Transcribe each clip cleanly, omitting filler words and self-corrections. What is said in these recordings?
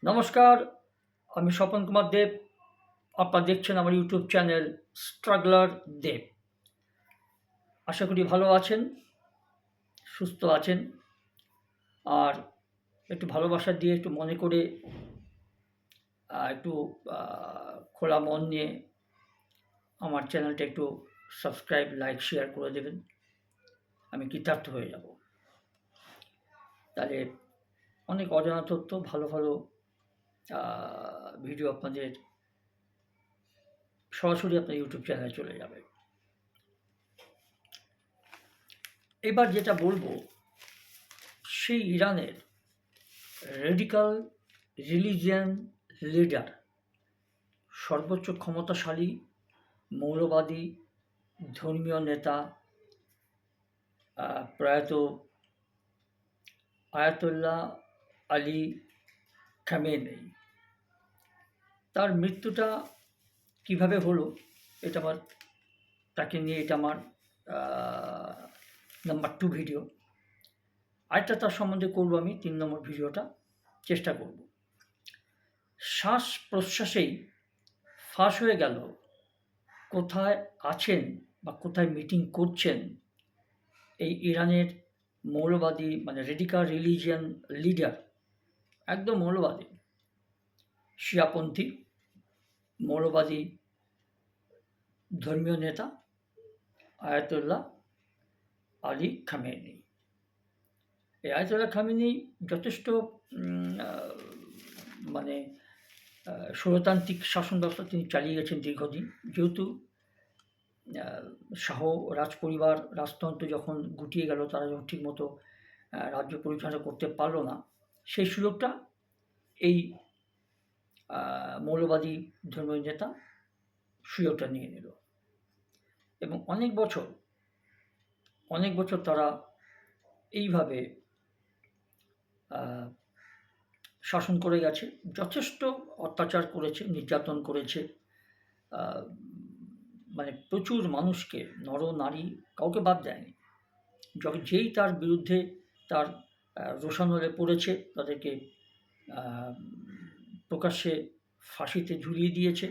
নমস্কার, আমি স্বপন কুমার দেব। আপনারা দেখছেন আমার ইউটিউব চ্যানেল স্ট্রাগলার দেব। আশা করি ভালো আছেন, সুস্থ আছেন। আর একটু ভালোবাসা দিয়ে একটু মনে করে একটু খোলা মন নিয়ে আমার চ্যানেলটা একটু সাবস্ক্রাইব, লাইক, শেয়ার করে দেবেন। আমি কৃতার্থ হয়ে যাব। তাহলে অনেক অজানা তথ্য, ভালো ভালো ভিডিও আপনাদের সরাসরি আপনার ইউটিউব চ্যানেলে চলে যাবে। এবার যেটা বলবো, সেই ইরানের রেডিকাল রিলিজিয়ান লিডার, সর্বোচ্চ ক্ষমতাশালী মৌলবাদী ধর্মীয় নেতা, প্রয়াত আয়াতুল্লাহ আলী খামেনেই, তার মৃত্যুটা কিভাবে হলো, এটা আমার তাকে নিয়ে এটা আমার নাম্বার 2 ভিডিও। আরেকটা তার সম্বন্ধে করবো আমি 3 নম্বর ভিডিওটা, চেষ্টা করব। শ্বাস প্রশ্বাসেই ফাঁস হয়ে গেল কোথায় আছেন বা কোথায় মিটিং করছেন এই ইরানের মৌলবাদী, মানে রেডিকাল রিলিজিয়ান লিডার, একদম মৌলবাদী, শিয়াপন্থী মৌলবাদী ধর্মীয় নেতা আয়াতুল্লাহ আলী খামেনি। এই আয়াতুল্লাহ খামেনি যথেষ্ট মানে স্বৈরতান্ত্রিক শাসন ব্যবস্থা তিনি চালিয়ে গেছেন দীর্ঘদিন। যেহেতু শাহ রাজপরিবার, রাজতন্ত্র যখন গুটিয়ে গেল, তারা যখন ঠিকমতো রাজ্য পরিচালনা করতে পারল না, সেই সুযোগটা এই মৌলবাদী ধর্মীয় নেতা সুযোগটা নিয়ে নিল এবং অনেক বছর তারা এইভাবে শাসন করে গেছে। যথেষ্ট অত্যাচার করেছে, নির্যাতন করেছে, মানে প্রচুর মানুষকে, নর নারী কাউকে বাদ দেয়নি। যেই তার বিরুদ্ধে তার রোষানলে পড়েছে, তাদেরকে প্রকাশ্যে ফাঁসিতে ঝুলিয়ে দিয়েছে,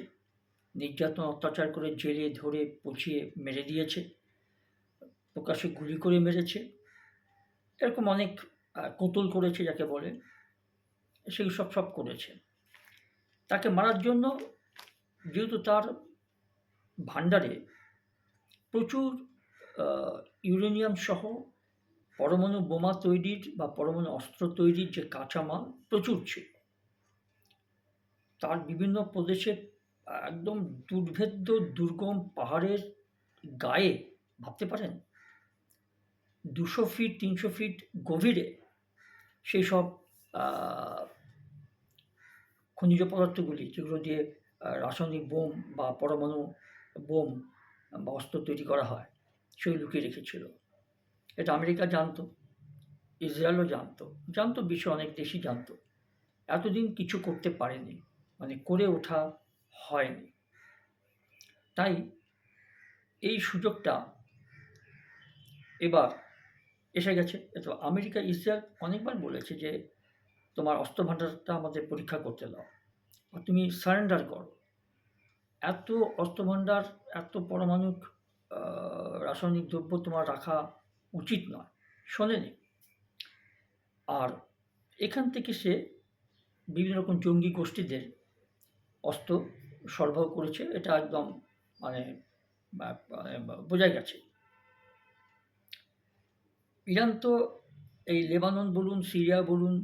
নির্যাতন অত্যাচার করে জেলে ধরে পচিয়ে মেরে দিয়েছে, প্রকাশ্যে গুলি করে মেরেছে, এরকম অনেক কতল করেছে যাকে বলে, সেই সব করেছে। তাকে মারার জন্য, যেহেতু তার ভাণ্ডারে প্রচুর ইউরেনিয়াম সহ পরমাণু বোমা তৈরির বা পরমাণু অস্ত্র তৈরির যে কাঁচামাল প্রচুর ছিল, তার বিভিন্ন প্রদেশে একদম দুর্ভেদ্য দুর্গম পাহাড়ের গায়ে, ভাবতে পারেন 200 ফিট 300 ফিট গভীরে সেই সব খনিজ পদার্থগুলি, যেগুলো দিয়ে রাসায়নিক বোম বা পরমাণু বোম বা অস্ত্র তৈরি করা হয়, সেগুলো লুকিয়ে রেখেছিল। এটা আমেরিকা জানতো, ইসরায়েলও জানতো, বিশ্বের অনেক দেশই জানতো। এতদিন কিছু করতে পারেনি, মানে করে ওঠা হয়নি। তাই এই সুযোগটা এবার এসে গেছে। তো আমেরিকা, ইসরায়েল অনেকবার বলেছে যে তোমার অস্ত্র ভাণ্ডারটা আমাদের পরীক্ষা করতে দাও, তুমি সারেন্ডার করো। এত অস্ত্রভাণ্ডার, এত পরমাণু রাসায়নিক দ্রব্য তোমার রাখা উচিত নয়, শোনেনি। আর এখান থেকে সে বিভিন্ন রকম জঙ্গি গোষ্ঠীদের অস্ত্র সরবরাহ করেছে, এটা একদম মানে বোঝাই গেছে। ইরান তো এই লেবানন বলুন, সিরিয়া বলুন,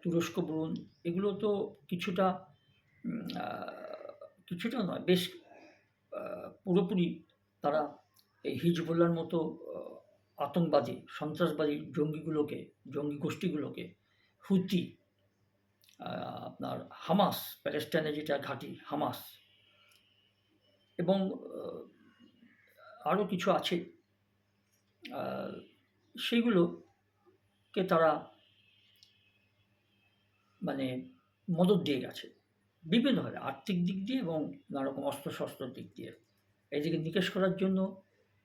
তুরস্ক বলুন, এগুলো তো কিছুটা নয়, বেশ পুরোপুরি তারা এই হিজবুল্লাহর মতো আতঙ্কবাদী, সন্ত্রাসবাদী জঙ্গি গোষ্ঠীগুলোকে, হুতি, আপনার হামাস, প্যালেস্টাইনে যেটা ঘাঁটি হামাস, এবং আরও কিছু আছে, সেইগুলোকে তারা মানে মদত দিয়ে গেছে বিভিন্নভাবে, আর্থিক দিক দিয়ে এবং নানারকম অস্ত্রশস্ত্রের দিক দিয়ে। এদিকে নিকেশ করার জন্য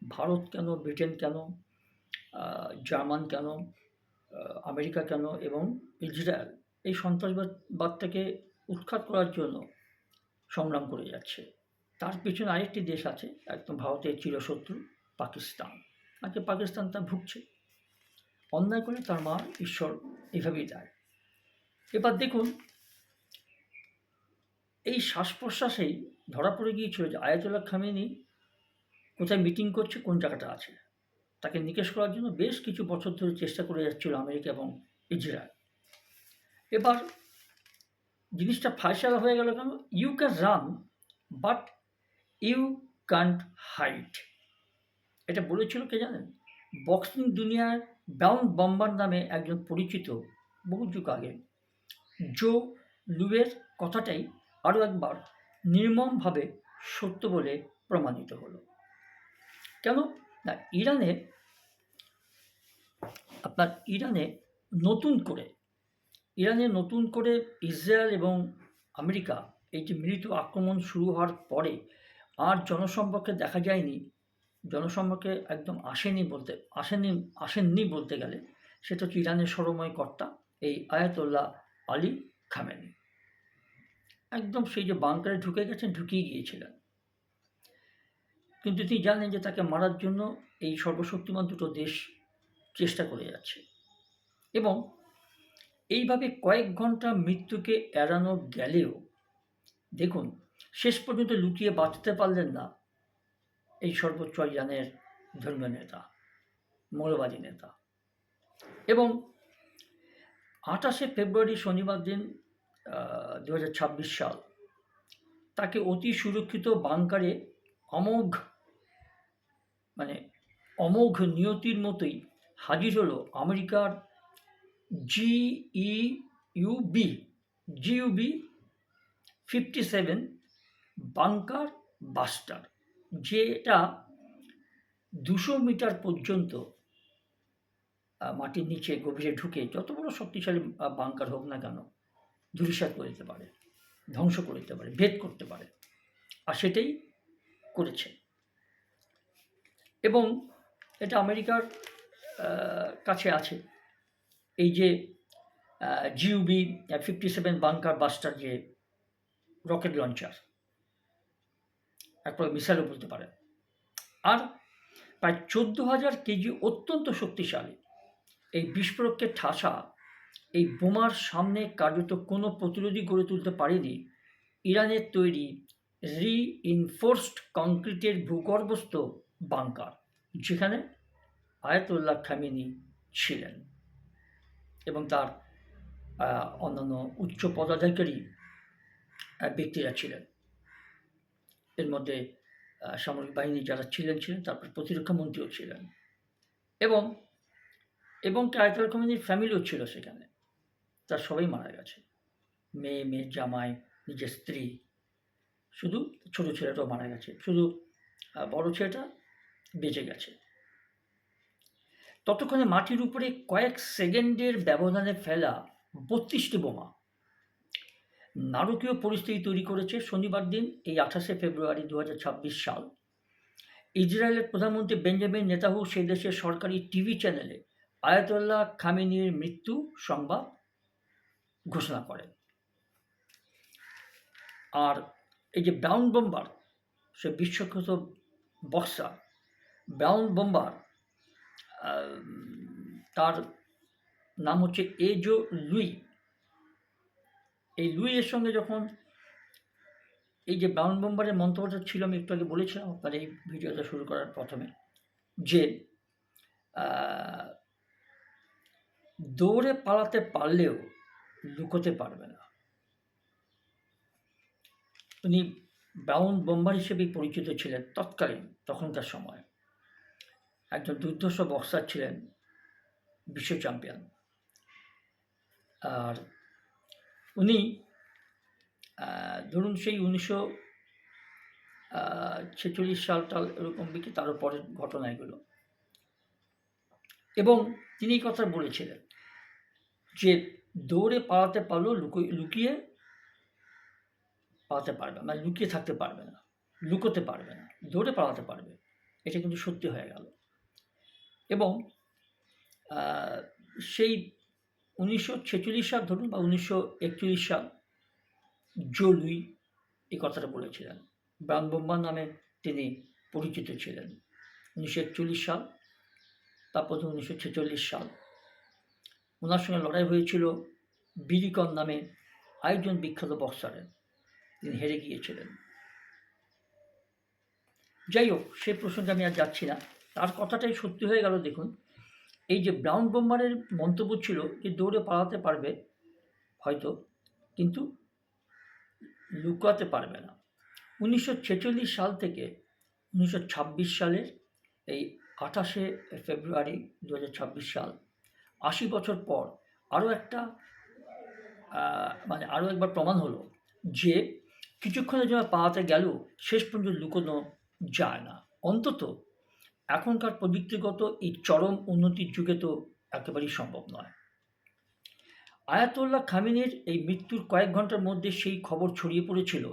ভারত কেন, ব্রিটেন কেন, জার্মান কেন, আমেরিকা কেন এবং ইসরায়েল, এই সন্ত্রাসবাদটাকে উৎখাত করার জন্য সংগ্রাম করে যাচ্ছে। তার পেছনে আরেকটি দেশ আছে, একদম ভারতের চিরশত্রু, পাকিস্তান। আজকে পাকিস্তান তা ভুগছে। অন্যায় করে তার মা ঈশ্বর এভাবেই দেয়। এবার দেখুন, এই শ্বাস-প্রশ্বাসেই ধরা পড়ে গিয়েছিল যে আয়াতুল্লাহ খামেনি কোথায় মিটিং করছে, কোন জায়গাটা আছে। তাকে নিকেশ করার জন্য বেশ কিছু বছর ধরে চেষ্টা করে যাচ্ছিল আমেরিকা এবং ইজরায়েল। এবার জিনিসটা ফায়সালা হয়ে গেল কেন? You can run but you can't hide. এটা বলেছিল কে জানেন? বক্সিং দুনিয়ার ব্রাউন বম্বার নামে একজন পরিচিত বহু যুগ আগে জো লুয়ের কথাটাই আরও একবার নির্মমভাবে সত্য বলে প্রমাণিত হলো। কেন না, ইরানে নতুন করে ইসরায়েল এবং আমেরিকা এই যে মিলিত আক্রমণ শুরু হওয়ার পরে আর জনসম্পর্কে দেখা যায়নি, জনসম্পর্কে একদম আসেননি বলতে গেলে সেটা হচ্ছে ইরানের সরময় কর্তা এই আয়াতুল্লাহ আলী খামেনি। একদম সেই যে বাংকারে ঢুকিয়ে গিয়েছিলেন। কিন্তু তিনি জানেন যে তাকে মারার জন্য এই সর্বশক্তিমান দুটো দেশ চেষ্টা করে যাচ্ছে, এবং এইভাবে কয়েক ঘন্টা মৃত্যুকে এড়ানো গেলেও দেখুন শেষ পর্যন্ত লুকিয়ে বাঁচতে পারলেন না এই সর্বোচ্চ ইরানের ধর্মীয় নেতা, মৌলবাদী নেতা। এবং 28শে ফেব্রুয়ারি শনিবার দিন 2026 সাল তাকে অতি সুরক্ষিত বাংকারে অমোঘ নিয়তির মতোই হাজির হলো আমেরিকার জিইউবি 57 বাংকার বাস্টার, যেটা 200 মিটার পর্যন্ত মাটির নিচে গভীরে ঢুকে যত বড় শক্তিশালী বাংকার হোক না কেন ধূলিসাৎ করে দিতে পারে, ধ্বংস করে দিতে পারে, ভেদ করতে পারে। আর সেটাই করেছে। এবং এটা আমেরিকার কাছে আছে এই যে জিইউবি 57 বাংকার বাস্টার, যে রকেট লঞ্চার, একবার মিসাইলও বলতে পারে। আর প্রায় 14,000 কেজি অত্যন্ত শক্তিশালী এই বিস্ফোরককে ঠাসা এই বোমার সামনে কার্যত কোনো প্রতিরোধী গড়ে তুলতে পারেনি ইরানের তৈরি রিইনফোর্সড কংক্রিটের ভূগর্ভস্থ বাংকার, যেখানে আয়াতুল্লাহ খামেনি ছিলেন এবং তার অন্যান্য উচ্চ পদাধিকারী ব্যক্তিরা ছিলেন। এর মধ্যে সামরিক বাহিনী যারা ছিলেন, তারপর প্রতিরক্ষা মন্ত্রীও ছিলেন, এবং আয়াতুল্লাহ খামেনির ফ্যামিলিও ছিল সেখানে। তার সবাই মারা গেছে, মেয়ে জামাই, নিজের স্ত্রী, শুধু ছোট ছেলেটাও মারা গেছে, শুধু বড় ছেলেটা বেঁচে গেছে। ততক্ষণে মাটির উপরে কয়েক সেকেন্ডের ব্যবধানে ফেলা 32টি বোমা নারকীয় পরিস্থিতি তৈরি করেছে শনিবার দিন এই 28শে ফেব্রুয়ারি 2026 সাল। ইসরায়েলের প্রধানমন্ত্রী বেঞ্জামিন নেতানিয়াহু সেই দেশের সরকারি টিভি চ্যানেলে আয়াতুল্লাহ খামেনির মৃত্যু সংবাদ ঘোষণা করেন। আর এই যে ব্রাউন বোম্বার, সে বিশ্বখ্যাত বক্সার ব্রাউন বোম্বার, তার নাম হচ্ছে এজো লুই। এই লুইয়ের সঙ্গে যখন এই যে ব্রাউন বোম্বারের মন্তব্যটা ছিল, আমি একটু আগে বলেছিলাম আপনার এই ভিডিওটা শুরু করার প্রথমে, যে দৌড়ে পালাতে পারলেও লুকোতে পারবে না। উনি ব্রাউন বোম্বার হিসেবেই পরিচিত ছিলেন তখনকার সময়। একজন দুর্ধর্ষ বক্সার ছিলেন, বিশ্ব চ্যাম্পিয়ন। আর উনি ধরুন সেই 1946 সাল এরকম কি তারও পরের ঘটনা এগুলো। এবং তিনি এই কথা বলেছিলেন যে দৌড়ে পালাতে পারলেও লুকিয়ে পালাতে পারবে না, লুকিয়ে থাকতে পারবে না, লুকোতে পারবে না, দৌড়ে পালাতে পারবে। এটা কিন্তু সত্যি হয়ে গেল। এবং সেই 1946 সাল ধরুন বা 1941 সাল জো লুই এই কথাটা বলেছিলেন। ব্রাউন বোম্বার নামে তিনি পরিচিত ছিলেন। 1941 সাল, তারপর 1946 সাল। ওনার সঙ্গে লড়াই হয়েছিল বিলি কন নামে আরেকজন বিখ্যাত বক্সারের। তিনি হেরে গিয়েছিলেন। যাই হোক, সেই প্রসঙ্গে আমি আর যাচ্ছি না। তার কথাটাই সত্যি হয়ে গেল। দেখুন, এই যে ব্রাউন বোম্বারের মন্তব্য ছিল যে দৌড়ে পালাতে পারবে হয়তো, কিন্তু লুকাতে পারবে না। 1946 সাল থেকে 1926 সালের এই 28শে ফেব্রুয়ারি 2026 সাল, 80 বছর পর আরও একটা আরও একবার প্রমাণ হলো যে কিছুক্ষণের জন্য পালাতে গেলেও শেষ পর্যন্ত লুকোনো যায় না। অন্তত এখনকার প্রযুক্তিগত এই চরম উন্নতির যুগে তো একেবারেই সম্ভব নয়। আয়াতুল্লাহ খামেনির এই মৃত্যুর কয়েক ঘন্টার মধ্যে সেই খবর ছড়িয়ে পড়েছিল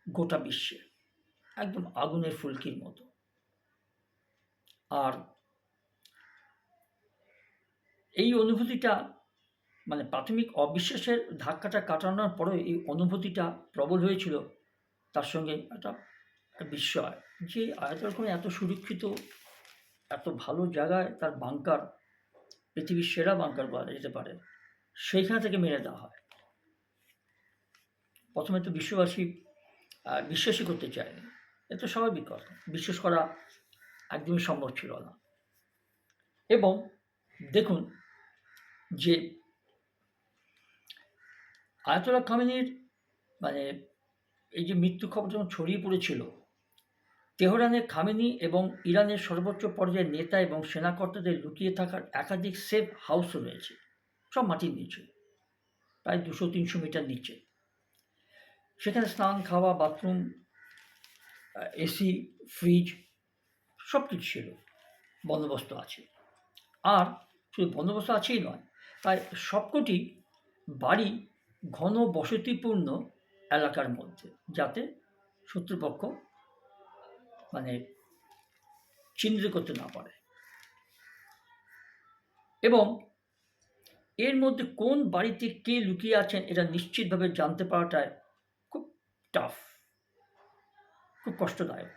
গোটা বিশ্বে, একদম আগুনের ফুলকির মতো। আর এই অনুভূতিটা প্রাথমিক অবিশ্বাসের ধাক্কাটা কাটানোর পরে এই অনুভূতিটা প্রবল হয়েছিল। তার সঙ্গে একটা বিস্ময় যে আয়াতুল্লাহ খামেনি এত সুরক্ষিত, এত ভালো জায়গায় তার বাংকার, পৃথিবীর সেরা বাংকার বলা যেতে পারে, সেইখান থেকে মেরে দেওয়া হয়। প্রথমে তো বিশ্ববাসী বিশ্বাসই করতে চায়নি। এ তো স্বাভাবিক কথা, বিশ্বাস করা একদমই সম্ভব ছিল না। এবং দেখুন যে আয়াতুল্লাহ খামেনির এই যে মৃত্যু খবর যখন ছড়িয়ে পড়েছিল, তেহরানে খামেনি এবং ইরানের সর্বোচ্চ পর্যায়ের নেতা এবং সেনাকর্তাদের লুকিয়ে থাকার একাধিক সেফ হাউসও রয়েছে, সব মাটির নিচে, প্রায় 200-300 মিটার নিচে। সেখানে স্নান, খাওয়া, বাথরুম, এসি, ফ্রিজ সব কিছু ছিল, বন্দোবস্ত আছে। আর শুধু বন্দোবস্ত আছেই নয়, প্রায় সবকটি বাড়ি ঘন বসতিপূর্ণ এলাকার মধ্যে, যাতে শত্রুপক্ষ চিহ্নিত করতে না পারে। এবং এর মধ্যে কোন বাড়িতে কে লুকিয়ে আছেন এটা নিশ্চিতভাবে জানতে পারাটাই খুব টাফ, খুব কষ্টদায়ক।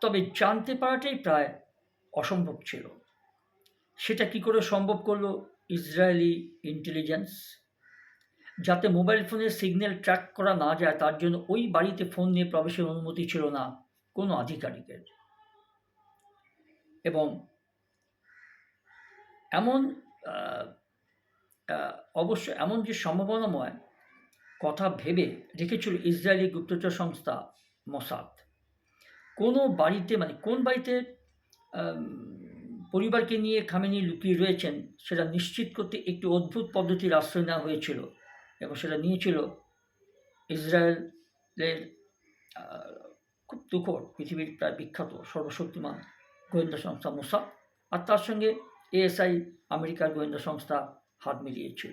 তবে জানতে পারাটাই প্রায় অসম্ভব ছিল। সেটা কি করে সম্ভব করলো ইসরায়েলি ইন্টেলিজেন্স? যাতে মোবাইল ফোনের সিগন্যাল ট্র্যাক করা না যায়, তার জন্য ওই বাড়িতে ফোন নিয়ে প্রবেশের অনুমতি ছিল না কোনো আধিকারিকের। এবং অবশ্য এমন যে সম্ভাবনাময় কথা ভেবে রেখেছিল ইসরায়েলি গুপ্তচর সংস্থা মোসাদ, কোন বাড়িতে পরিবারকে নিয়ে খামেনি লুকিয়ে রয়েছেন সেটা নিশ্চিত করতে একটি অদ্ভুত পদ্ধতির আশ্রয় নেওয়া হয়েছিল, এবং সেটা নিয়েছিল ইসরায়েলের খুব তুখোর, পৃথিবীর প্রায় বিখ্যাত সর্বশক্তিমান গোয়েন্দা সংস্থা মোসাদ, আর তার সঙ্গে এএসআই আমেরিকার গোয়েন্দা সংস্থা হাত মিলিয়েছিল।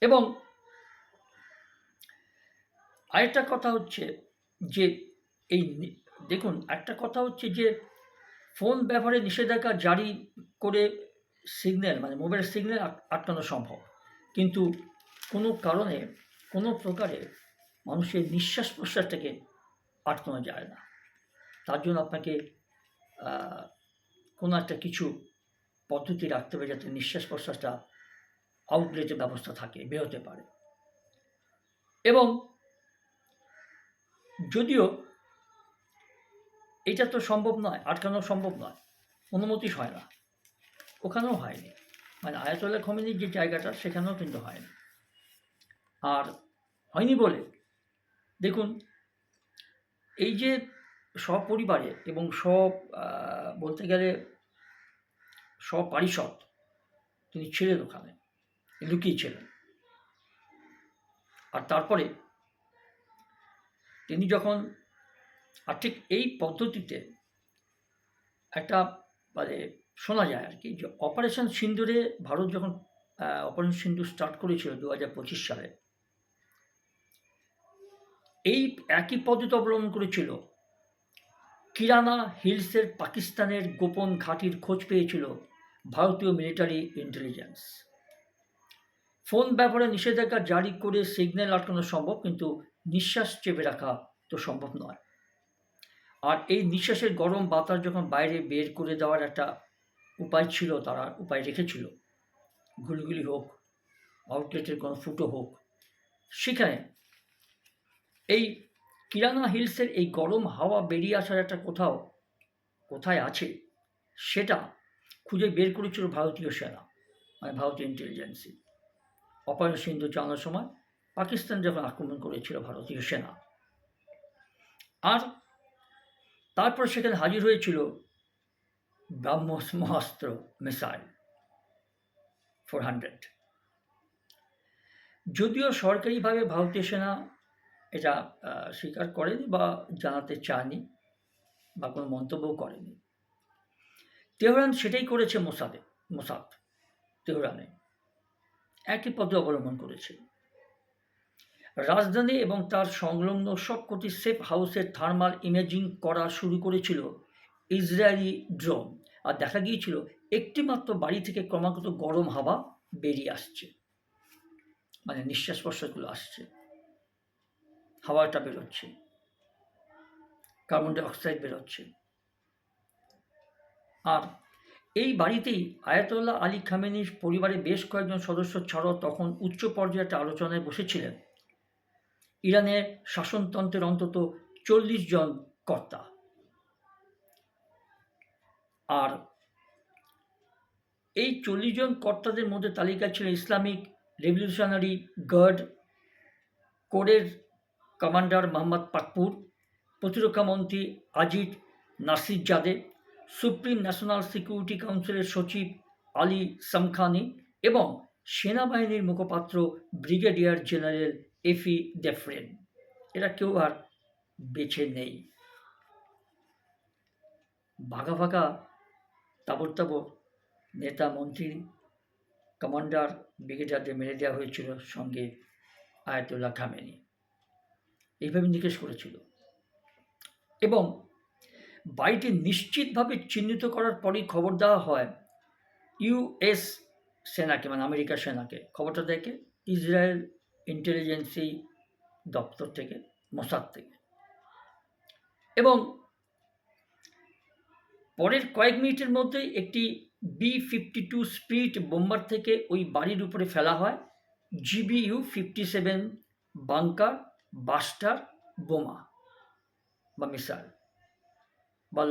এবং আরেকটা কথা হচ্ছে যে যে ফোন ব্যবহারে নিষেধাজ্ঞা জারি করে সিগন্যাল মোবাইলের সিগন্যাল আটকানো সম্ভব, কিন্তু কোনো কারণে কোনো প্রকারে মানুষের নিঃশ্বাস প্রশ্বাসটাকে আটকানো যায় না। তার জন্য আপনাকে কোনো একটা কিছু পদ্ধতি রাখতে হবে যাতে নিঃশ্বাস প্রশ্বাসটা আউটলেটের ব্যবস্থা থাকে, বেরোতে পারে। এবং যদিও এটা তো সম্ভব নয়, আটকানো সম্ভব নয়, অনুমতি হয় না, ওখানেও হয়নি, আয়াতুল্লাহ খামেনির যে জায়গাটা সেখানেও কিন্তু হয়নি। আর হয়নি বলে দেখুন, এই যে সপরিবারে এবং বলতে গেলে সপারিষদ তিনি ছিলেন, ওখানে লুকিয়েছিলেন। আর তারপরে তিনি যখন ঠিক এই পদ্ধতিতে একটা শোনা যায় আর কি, যে অপারেশন সিন্দুরে ভারত যখন অপারেশন সিন্দুর স্টার্ট করেছিল 2025 সালে, এই একই পদ্ধতি অবলম্বন করেছিল। কিরানা হিলসের পাকিস্তানের গোপন ঘাঁটির খোঁজ পেয়েছিল ভারতীয় মিলিটারি ইন্টেলিজেন্স। ফোন ব্যবহারে নিষেধাজ্ঞা জারি করে সিগন্যাল আটকানো সম্ভব, কিন্তু নিঃশ্বাস চেপে রাখা তো সম্ভব নয়। আর এই নিঃশ্বাসের গরম বাতাস যখন বাইরে বের করে দেওয়ার একটা উপায় ছিল, তারা উপায় রেখেছিল, গুলিগুলি হোক, আউটলেটের কোনো ফুটো হোক, সেখানে এই কিরানা হিলসের এই গরম হাওয়া বেরিয়ে আসার একটা কোথায় আছে সেটা খুঁজে বের করেছিল ভারতীয় সেনা, মানে ভারতীয় ইন্টেলিজেন্সি। অপারেশন সিন্ধু চালানোর সময় পাকিস্তান যখন আক্রমণ করেছিল ভারতীয় সেনা, আর তারপর সেখানে হাজির হয়েছিল ব্রহ্মস্ত্র মিসাইল 400। যদিও সরকারিভাবে ভারতীয় সেনা এটা স্বীকার করেনি বা জানাতে চায়নি বা কোনো মন্তব্যও করেনি। তেহরান সেটাই করেছে। মোসাদ তেহরানে একই পদ্ধতি অবলম্বন করেছে। রাজধানী এবং তার সংলগ্ন সবকটি সেফ হাউসের থার্মাল ইমেজিং করা শুরু করেছিল ইসরায়েলি ড্রোন, আর দেখা গিয়েছিল একটি মাত্র বাড়ি থেকে ক্রমাগত গরম হাওয়া বেরিয়ে আসছে, মানে নিঃশ্বাস প্রশ্বাসগুলো আসছে, হাওয়াটা বেরোচ্ছে, কার্বন ডাই অক্সাইড বেরোচ্ছে। আর এই বাড়িতেই আয়াতোল্লাহ আলী খামেনির পরিবারের বেশ কয়েকজন সদস্য ছাড়াও তখন উচ্চ পর্যায়ে একটা আলোচনায় বসেছিলেন ইরানের শাসনতন্ত্রের অন্তত 40 জন কর্তা। আর এই 40 জন কর্তাদের মধ্যে তালিকায় ছিল ইসলামিক রেভলিউশনারি গার্ড কোরের কমান্ডার মোহাম্মদ পাকপুর, প্রতিরক্ষামন্ত্রী আজিজ নাসিরজাদে, সুপ্রিম ন্যাশনাল সিকিউরিটি কাউন্সিলের সচিব আলী সামখানি এবং সেনাবাহিনীর মুখপাত্র ব্রিগেডিয়ার জেনারেল এফি ডেফরেন। এরা কেউ আর বেঁচে নেই। ভাগা ভাগা তাবড় নেতা, মন্ত্রী, কমান্ডার, ব্রিগেডিয়ারদের মেরে দেওয়া হয়েছিল, সঙ্গে আয়াতুল্লাহ খামেনি। এইভাবে নিকেশ করেছিল। এবং বাড়িটি নিশ্চিতভাবে চিহ্নিত করার পরই খবর দেওয়া হয় ইউএস সেনাকে, মানে আমেরিকার সেনাকে। খবরটা দেখে ইসরায়েল ইন্টেলিজেন্সি দপ্তর থেকে, মোসাদ থেকে। এবং পরের কয়েক মিনিটের মধ্যেই একটি B-52 স্পিরিট বোম্বার থেকে ওই বাড়ির উপরে ফেলা হয় GBU-57 বাংকার বাস্টার বোমা বা মিসাইল বা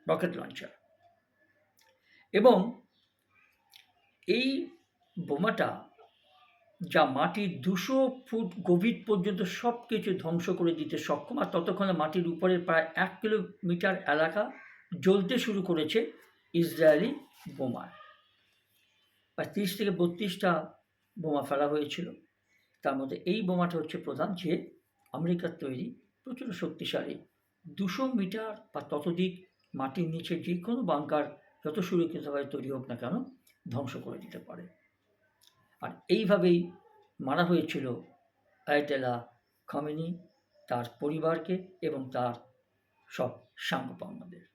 রকেট লঞ্চার। এবং এই বোমাটা, যা মাটির 200 ফুট গভীর পর্যন্ত সব কিছু ধ্বংস করে দিতে সক্ষম, আর ততক্ষণে মাটির উপরের প্রায় 1 কিলোমিটার এলাকা জ্বলতে শুরু করেছে ইসরায়েলি বোমায়। প্রায় 30 থেকে 32টা বোমা ফেলা হয়েছিল। তার মধ্যে এই বোমাটা হচ্ছে প্রধান, যে আমেরিকার তৈরি, প্রচুর শক্তিশালী, 200 মিটার বা ততোধিক মাটির নিচে যে কোনো বাংকার যত সুরক্ষিতভাবে তৈরি হোক না কেন ধ্বংস করে দিতে পারে। আর এইভাবেই মারা হয়েছিল আয়াতুল্লাহ খামেনি, তার পরিবারকে এবং তার সব সাঙ্গপাঙ্গদের।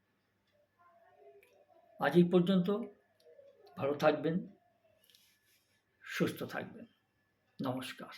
আজ এই পর্যন্ত। ভালো থাকবেন, সুস্থ থাকবেন। নমস্কার।